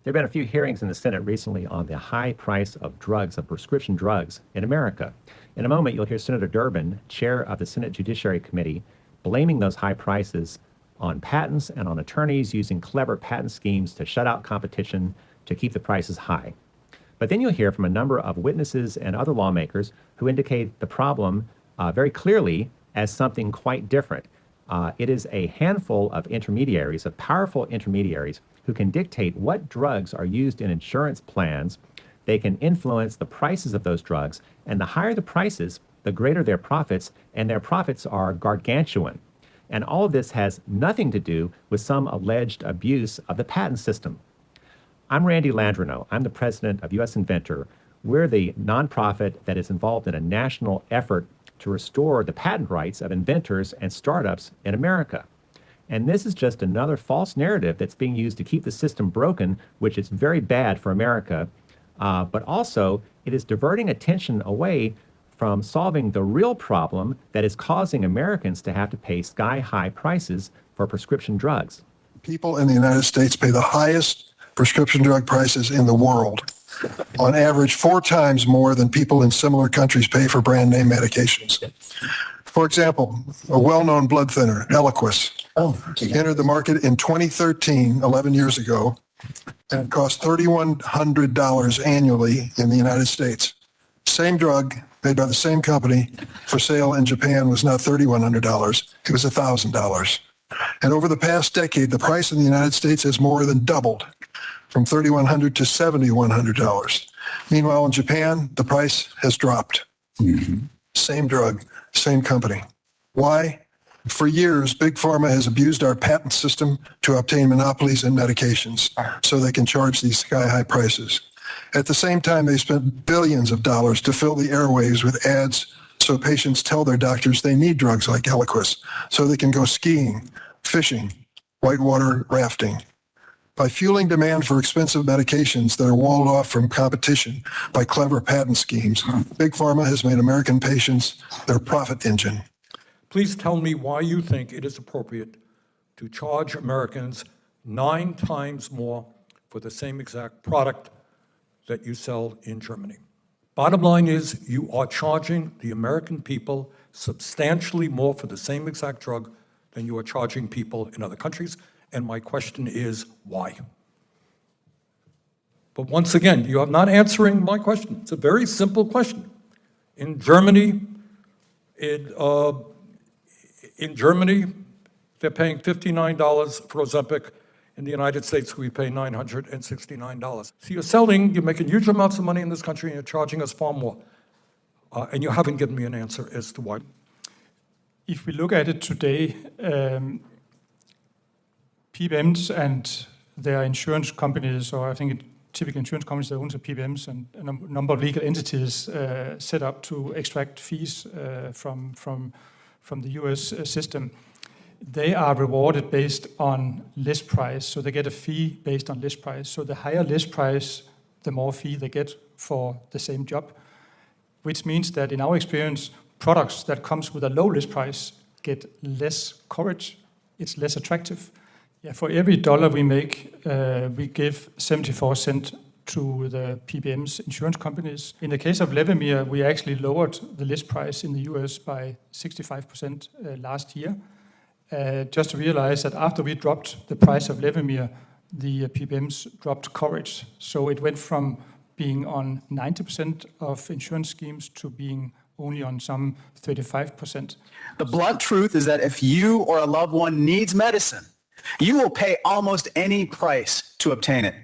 There have been a few hearings in the Senate recently on the high price of drugs, of prescription drugs in America. In a moment, you'll hear Senator Durbin, chair of the Senate Judiciary Committee, blaming those high prices on patents and on attorneys using clever patent schemes to shut out competition to keep the prices high. But then you'll hear from a number of witnesses and other lawmakers who indicate the problem very clearly as something quite different. It is a handful of intermediaries, of powerful intermediaries, who can dictate what drugs are used in insurance plans. They can influence the prices of those drugs, and the higher the prices, the greater their profits, and their profits are gargantuan. And all of this has nothing to do with some alleged abuse of the patent system. I'm Randy Landrino. I'm the president of U.S. Inventor. We're the nonprofit that is involved in a national effort to restore the patent rights of inventors and startups in America. And this is just another false narrative that's being used to keep the system broken, which is very bad for America. But also, it is diverting attention away from solving the real problem that is causing Americans to have to pay sky-high prices for prescription drugs. People in the United States pay the highest prescription drug prices in the world, on average 4 times more than people in similar countries pay for brand name medications. For example, a well-known blood thinner, Eliquis, entered the market in 2013, 11 years ago, and it cost $3,100 annually in the United States. Same drug made by the same company for sale in Japan was not $3,100, it was $1,000. And over the past decade, the price in the United States has more than doubled, from $3,100 to $7,100. Meanwhile, in Japan, the price has dropped. Same drug, same company. Why? For years, Big Pharma has abused our patent system to obtain monopolies in medications so they can charge these sky-high prices. At the same time, they spent billions of dollars to fill the airwaves with ads so patients tell their doctors they need drugs like Eliquis so they can go skiing, fishing, whitewater rafting. By fueling demand for expensive medications that are walled off from competition by clever patent schemes, Big Pharma has made American patients their profit engine. Please tell me why you think it is appropriate to charge Americans 9 times more for the same exact product that you sell in Germany. Bottom line is, you are charging the American people substantially more for the same exact drug than you are charging people in other countries. And my question is, why? But once again, you are not answering my question. It's a very simple question. In Germany, they're paying $59 for Ozempic. In the United States, we pay $969. So you're making huge amounts of money in this country, and you're charging us far more. And you haven't given me an answer as to why. If we look at it today, PBMs and their insurance companies, or I think typical insurance companies that own the PBMs and a number of legal entities set up to extract fees from the US system, they are rewarded based on list price. So they get a fee based on list price. So the higher list price, the more fee they get for the same job, which means that in our experience, products that comes with a low list price get less coverage. It's less attractive. Yeah, for every dollar we make, we give 74 cents to the PBMs, insurance companies. In the case of Levemir, we actually lowered the list price in the US by 65% last year. Just to realize that after we dropped the price of Levemir, the PBMs dropped coverage. So it went from being on 90% of insurance schemes to being only on some 35%. The blunt truth is that if you or a loved one needs medicine, you will pay almost any price to obtain it.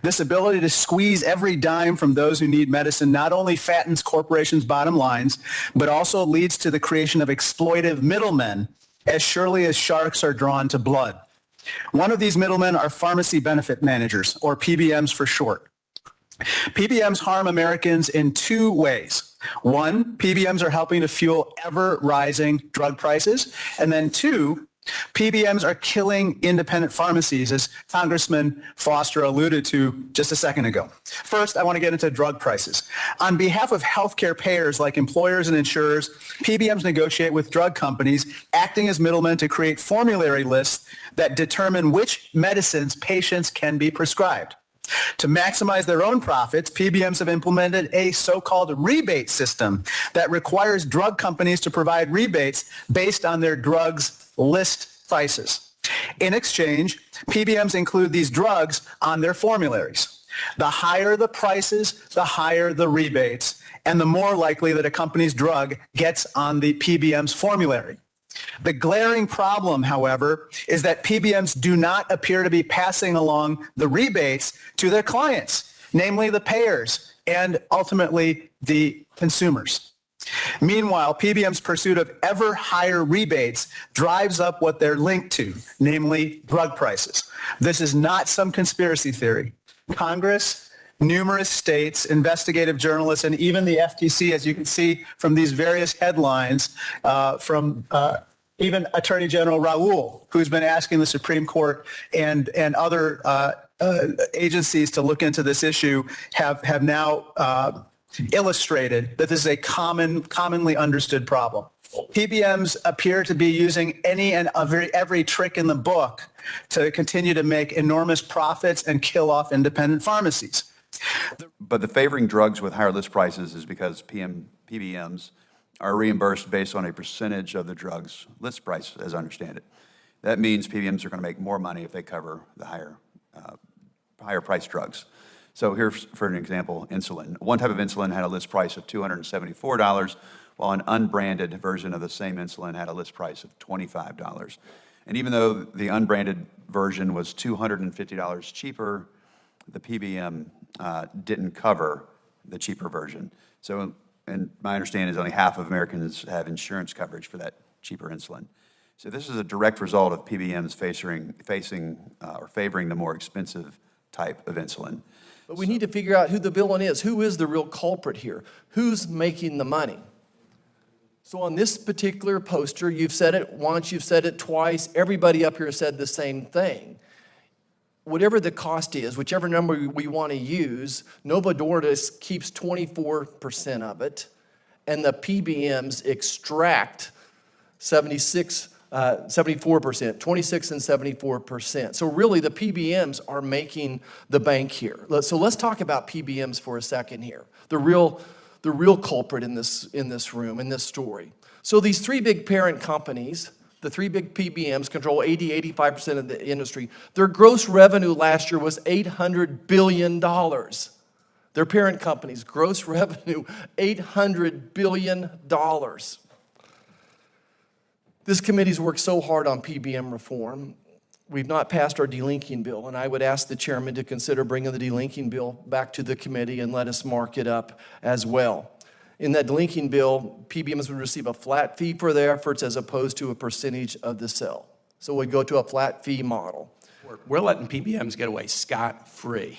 This ability to squeeze every dime from those who need medicine not only fattens corporations' bottom lines, but also leads to the creation of exploitive middlemen as surely as sharks are drawn to blood. One of these middlemen are pharmacy benefit managers, or PBMs for short. PBMs harm Americans in 2 ways. 1, PBMs are helping to fuel ever-rising drug prices. And then 2, PBMs are killing independent pharmacies, as Congressman Foster alluded to just a second ago. First, I want to get into drug prices. On behalf of healthcare payers like employers and insurers, PBMs negotiate with drug companies, acting as middlemen to create formulary lists that determine which medicines patients can be prescribed. To maximize their own profits, PBMs have implemented a so-called rebate system that requires drug companies to provide rebates based on their drugs' list prices. In exchange, PBMs include these drugs on their formularies. The higher the prices, the higher the rebates, and the more likely that a company's drug gets on the PBM's formulary. The glaring problem, however, is that PBMs do not appear to be passing along the rebates to their clients, namely the payers and ultimately the consumers. Meanwhile, PBM's pursuit of ever higher rebates drives up what they're linked to, namely drug prices. This is not some conspiracy theory. Congress, numerous states, investigative journalists, and even the FTC, as you can see from these various headlines, from even Attorney General Raul, who's been asking the Supreme Court and other agencies to look into this issue, have now illustrated that this is a commonly understood problem. PBMs appear to be using any and every trick in the book to continue to make enormous profits and kill off independent pharmacies. But the favoring drugs with higher list prices is because PBMs are reimbursed based on a percentage of the drug's list price, as I understand it. That means PBMs are going to make more money if they cover the higher priced drugs. So here's, for an example, insulin. One type of insulin had a list price of $274, while an unbranded version of the same insulin had a list price of $25. And even though the unbranded version was $250 cheaper, the PBM didn't cover the cheaper version. So, and my understanding is only half of Americans have insurance coverage for that cheaper insulin. So this is a direct result of PBMs favoring the more expensive type of insulin. But we need to figure out who the villain is. Who is the real culprit here? Who's making the money? So on this particular poster, you've said it once, you've said it twice. Everybody up here said the same thing. Whatever the cost is, whichever number we want to use, Novo Nordisk keeps 24% of it, and the PBMs extract 74%, 26 and 74%. So really the PBMs are making the bank here. So let's talk about PBMs for a second here. The real culprit in this room, in this story. So these three big parent companies, the three big PBMs control 85% of the industry. Their gross revenue last year was $800 billion. Their parent companies, gross revenue, $800 billion. This committee's worked so hard on PBM reform. We've not passed our delinking bill, and I would ask the chairman to consider bringing the delinking bill back to the committee and let us mark it up as well. In that delinking bill, PBMs would receive a flat fee for their efforts as opposed to a percentage of the sale. So we'd go to a flat fee model. We're letting PBMs get away scot-free.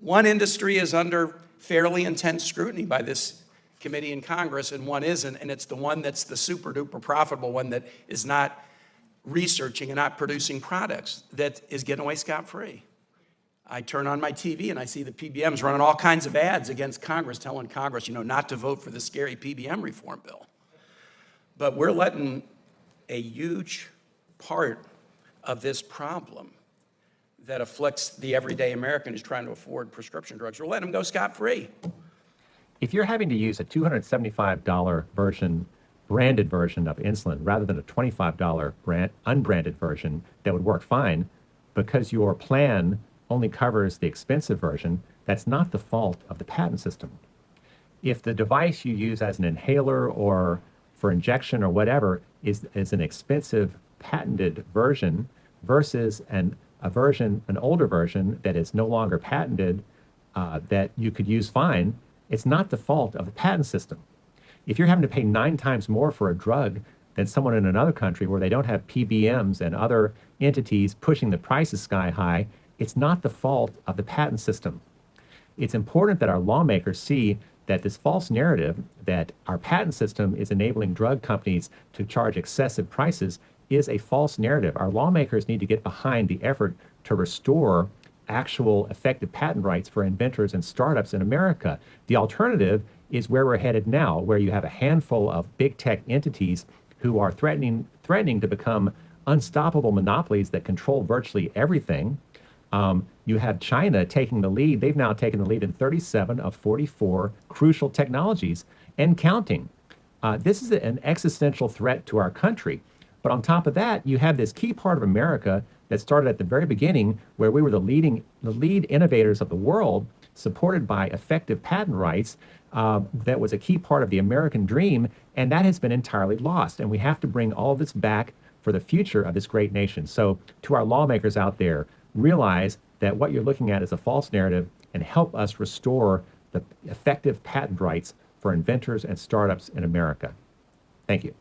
One industry is under fairly intense scrutiny by this committee in Congress, and one isn't, and it's the one that's the super-duper profitable one that is not researching and not producing products that is getting away scot-free. I turn on my TV and I see the PBMs running all kinds of ads against Congress, telling Congress, not to vote for the scary PBM reform bill. But we're letting a huge part of this problem that afflicts the everyday American who's trying to afford prescription drugs, we're letting them go scot-free. If you're having to use a $275 branded version of insulin rather than a $25 unbranded version that would work fine because your plan only covers the expensive version, that's not the fault of the patent system. If the device you use as an inhaler or for injection or whatever is an expensive patented version versus an older version that is no longer patented that you could use fine, it's not the fault of the patent system. If you're having to pay 9 times more for a drug than someone in another country where they don't have PBMs and other entities pushing the prices sky high, it's not the fault of the patent system. It's important that our lawmakers see that this false narrative that our patent system is enabling drug companies to charge excessive prices is a false narrative. Our lawmakers need to get behind the effort to restore actual effective patent rights for inventors and startups in America. The alternative is where we're headed now, where you have a handful of big tech entities who are threatening to become unstoppable monopolies that control virtually everything. You have China taking the lead. They've now taken the lead in 37 of 44 crucial technologies and counting. This is an existential threat to our country. But on top of that, you have this key part of America that started at the very beginning, where we were the lead innovators of the world, supported by effective patent rights. That was a key part of the American dream, and that has been entirely lost. And we have to bring all this back for the future of this great nation. So to our lawmakers out there, realize that what you're looking at is a false narrative, and help us restore the effective patent rights for inventors and startups in America. Thank you.